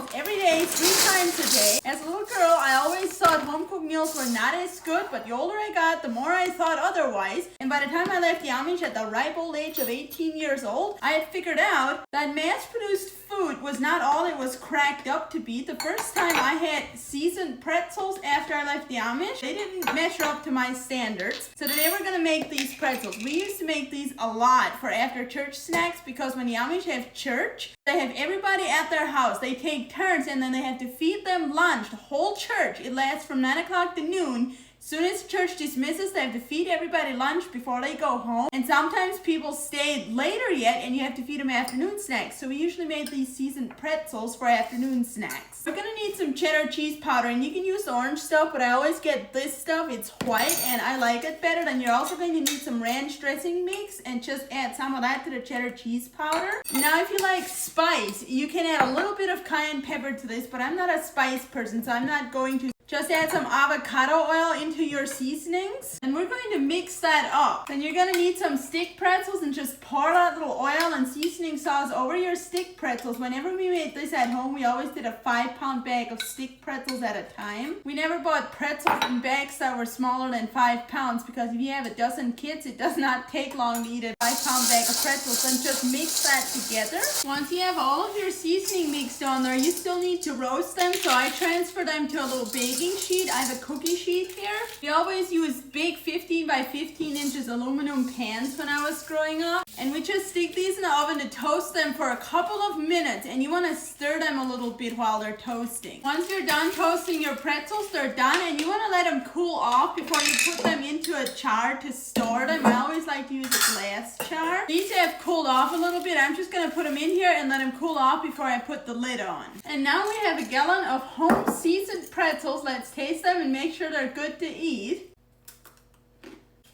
meals every day, 3 times a day. As a little girl, I always thought home-cooked meals were not as good, but the older I got, the more I thought otherwise. And by the time I left the Amish at the ripe old age of 18 years old, I had figured out that mass-produced food was not all it was cracked up to be. The first time I had seasoned pretzels after I left the Amish, they didn't measure up to my standards. So today we're gonna make these pretzels. We used to make these a lot for after church snacks because when the Amish have church, they have everybody at their house. They take turns and then they have to feed them lunch. The whole church, it lasts from 9 o'clock to noon. Soon as church dismisses, they have to feed everybody lunch before they go home. And sometimes people stayed later yet and you have to feed them afternoon snacks. So we usually made these seasoned pretzels for afternoon snacks. We're gonna need some cheddar cheese powder, and you can use the orange stuff, but I always get this stuff. It's white and I like it better. Then you're also going to need some ranch dressing mix and just add some of that to the cheddar cheese powder. Now if you like spice, you can add a little bit of cayenne pepper to this, but I'm not a spice person, so I'm not going to. Just add some avocado oil into your seasonings, and we're going to mix that up. Then you're going to need some stick pretzels, and just pour that little oil and seasoning sauce over your stick pretzels. Whenever we made this at home, we always did a 5-pound bag of stick pretzels at a time. We never bought pretzels in bags that were smaller than 5 pounds because if you have a dozen kids, it does not take long to eat a 5-pound bag of pretzels. Then just mix that together. Once you have all of your seasoning mixed on there, you still need to roast them, so I transfer them to a little baking sheet. I have a cookie sheet here. We always use big 15 by 15 inches aluminum pans when I was growing up. And we just stick these in the oven to toast them for a couple of minutes. And you want to stir them a little bit while they're toasting. Once you're done toasting your pretzels, they're done. And you want to let them cool off before you put them into a jar to store them. I always like to use a glass jar. These have cooled off a little bit. I'm just going to put them in here and let them cool off before I put the lid on. And now we have a gallon of home seasoned pretzels. Let's taste them and make sure they're good to eat.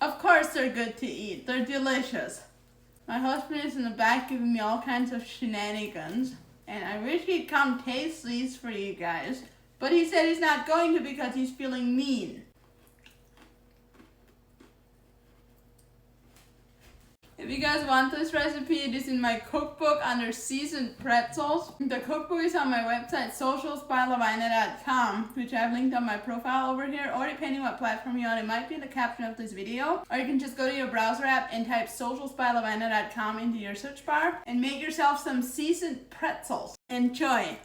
Of course they're good to eat. They're delicious. My husband is in the back giving me all kinds of shenanigans. And I wish he'd come taste these for you guys. But he said he's not going to because he's feeling mean. If you guys want this recipe, it is in my cookbook under seasoned pretzels. The cookbook is on my website, socialsbylavina.com, which I have linked on my profile over here, or depending what platform you're on, it might be in the caption of this video. Or you can just go to your browser app and type socialsbylavina.com into your search bar and make yourself some seasoned pretzels. Enjoy!